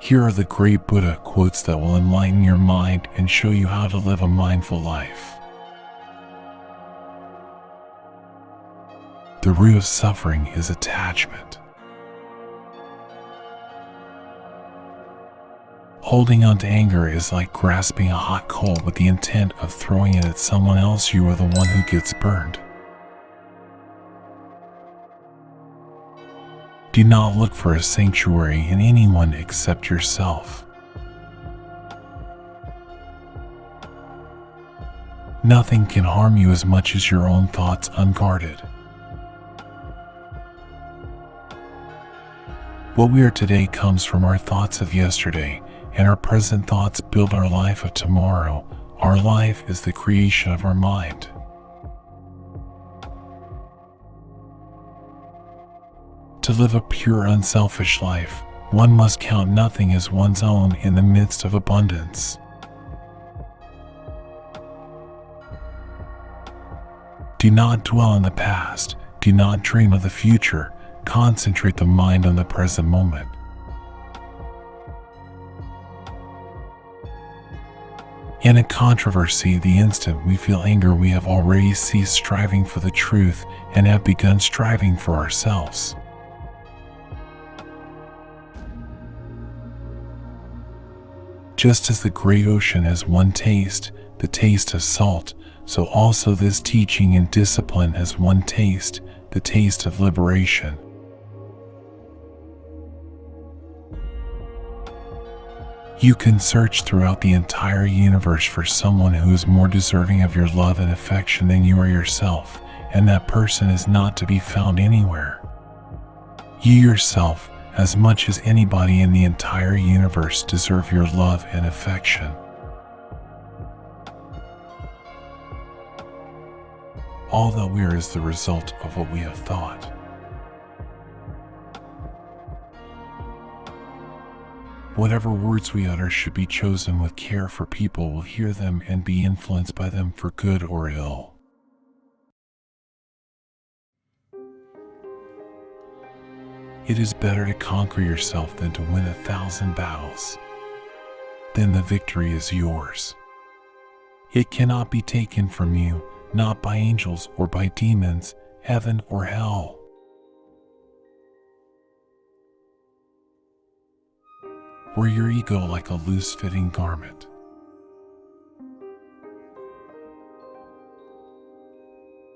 Here are the great Buddha quotes that will enlighten your mind and show you how to live a mindful life. The root of suffering is attachment. Holding on to anger is like grasping a hot coal with the intent of throwing it at someone else. You are the one who gets burned. Do not look for a sanctuary in anyone except yourself. Nothing can harm you as much as your own thoughts unguarded. What we are today comes from our thoughts of yesterday, and our present thoughts build our life of tomorrow. Our life is the creation of our mind. To live a pure, unselfish life, one must count nothing as one's own in the midst of abundance. Do not dwell on the past. Do not dream of the future. Concentrate the mind on the present moment. In a controversy, the instant we feel anger, we have already ceased striving for the truth and have begun striving for ourselves. Just as the great ocean has one taste, the taste of salt, so also this teaching and discipline has one taste, the taste of liberation. You can search throughout the entire universe for someone who is more deserving of your love and affection than you are yourself, and that person is not to be found anywhere. You yourself, as much as anybody in the entire universe, deserve your love and affection. All that we are is the result of what we have thought. Whatever words we utter should be chosen with care, for people will hear them and be influenced by them for good or ill. It is better to conquer yourself than to win 1,000 battles. Then the victory is yours. It cannot be taken from you, not by angels or by demons, heaven or hell. Wear your ego like a loose-fitting garment.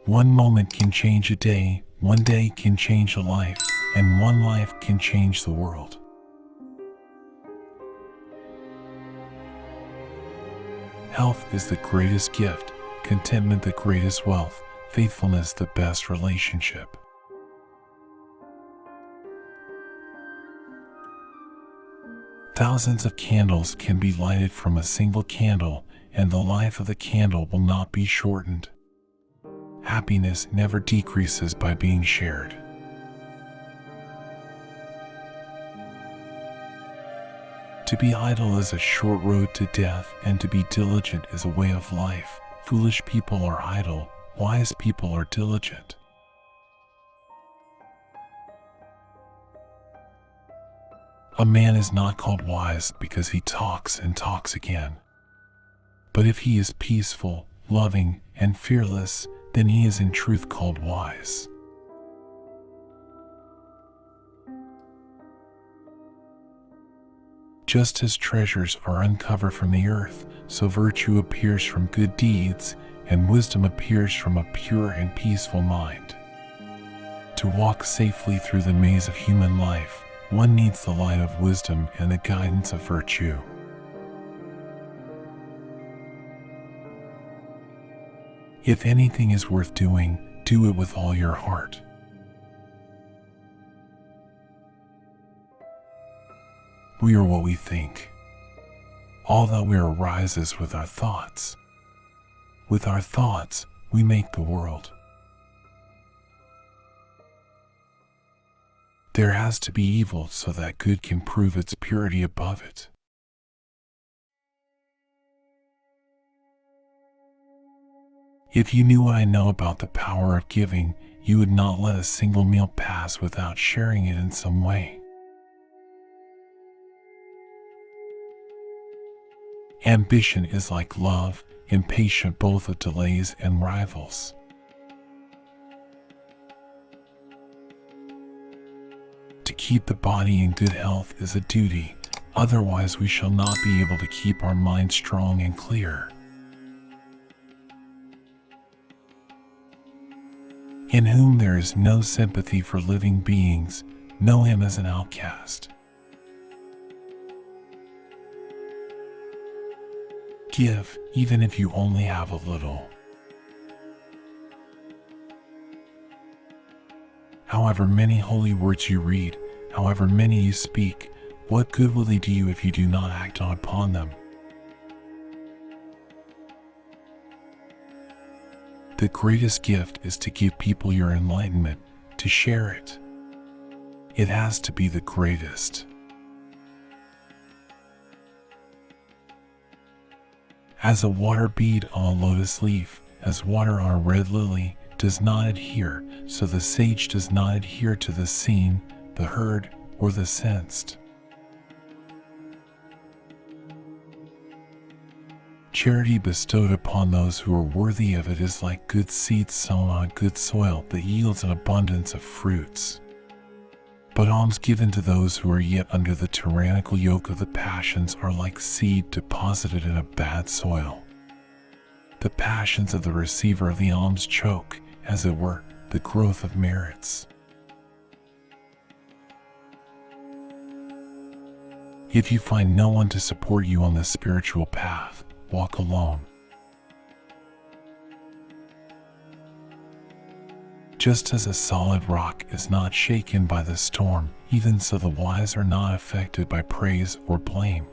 One moment can change a day, one day can change a life, and one life can change the world. Health is the greatest gift, contentment the greatest wealth, faithfulness the best relationship. Thousands of candles can be lighted from a single candle, and the life of the candle will not be shortened. Happiness never decreases by being shared. To be idle is a short road to death, and to be diligent is a way of life. Foolish people are idle, wise people are diligent. A man is not called wise because he talks and talks again. But if he is peaceful, loving, and fearless, then he is in truth called wise. Just as treasures are uncovered from the earth, so virtue appears from good deeds, and wisdom appears from a pure and peaceful mind. To walk safely through the maze of human life, one needs the light of wisdom and the guidance of virtue. If anything is worth doing, do it with all your heart. We are what we think. All that we are arises with our thoughts. With our thoughts, we make the world. There has to be evil so that good can prove its purity above it. If you knew what I know about the power of giving, you would not let a single meal pass without sharing it in some way. Ambition is like love, impatient both of delays and rivals. To keep the body in good health is a duty, otherwise we shall not be able to keep our mind strong and clear. In whom there is no sympathy for living beings, know him as an outcast. Give, even if you only have a little. However many holy words you read, however many you speak, what good will they do you if you do not act upon them? The greatest gift is to give people your enlightenment, to share it. It has to be the greatest. As a water bead on a lotus leaf, as water on a red lily, does not adhere, so the sage does not adhere to the seen, the heard, or the sensed. Charity bestowed upon those who are worthy of it is like good seeds sown on good soil that yields an abundance of fruits. But alms given to those who are yet under the tyrannical yoke of the passions are like seed deposited in a bad soil. The passions of the receiver of the alms choke, as it were, the growth of merits. If you find no one to support you on the spiritual path, walk alone. Just as a solid rock is not shaken by the storm, even so the wise are not affected by praise or blame.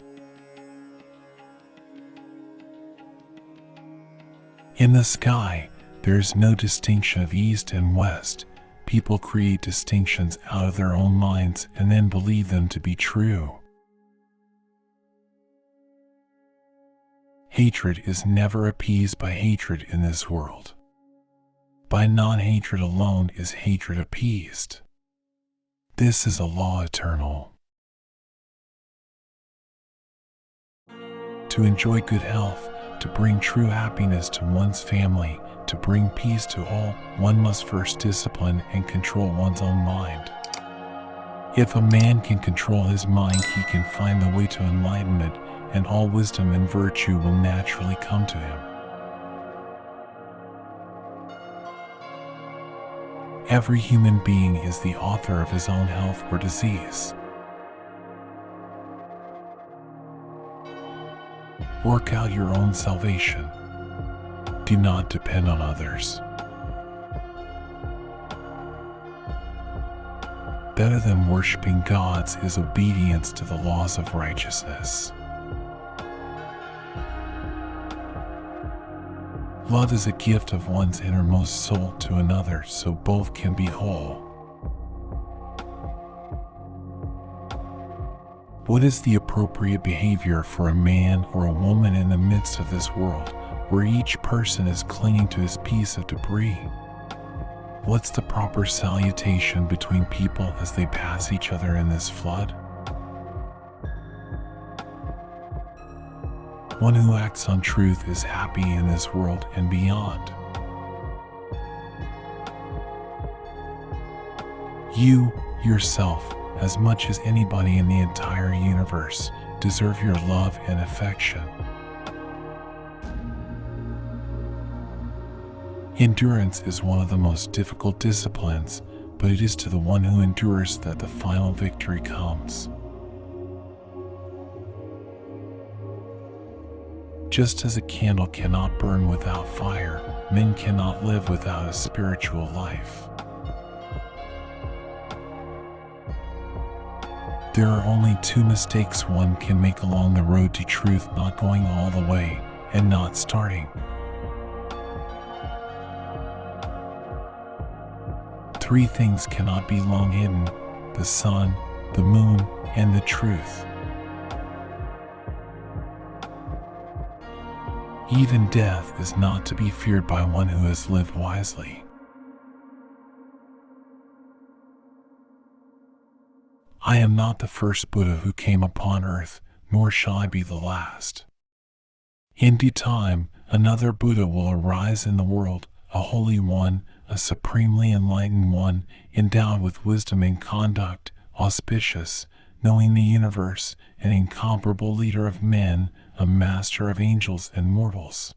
In the sky, there is no distinction of east and west. People create distinctions out of their own minds and then believe them to be true. Hatred is never appeased by hatred in this world. By non-hatred alone is hatred appeased. This is a law eternal. To enjoy good health, to bring true happiness to one's family, to bring peace to all, one must first discipline and control one's own mind. If a man can control his mind, he can find the way to enlightenment, and all wisdom and virtue will naturally come to him. Every human being is the author of his own health or disease. Work out your own salvation. Do not depend on others. Better than worshiping gods is obedience to the laws of righteousness. Love is a gift of one's innermost soul to another, so both can be whole. What is the appropriate behavior for a man or a woman in the midst of this world, where each person is clinging to his piece of debris? What's the proper salutation between people as they pass each other in this flood? One who acts on truth is happy in this world and beyond. You, yourself, as much as anybody in the entire universe, deserve your love and affection. Endurance is one of the most difficult disciplines, but it is to the one who endures that the final victory comes. Just as a candle cannot burn without fire, men cannot live without a spiritual life. There are only two mistakes one can make along the road to truth: not going all the way and not starting. Three things cannot be long hidden: the sun, the moon, and the truth. Even death is not to be feared by one who has lived wisely. I am not the first Buddha who came upon earth, nor shall I be the last. In due time, another Buddha will arise in the world, a holy one, a supremely enlightened one, endowed with wisdom and conduct, auspicious, knowing the universe, an incomparable leader of men, a master of angels and mortals.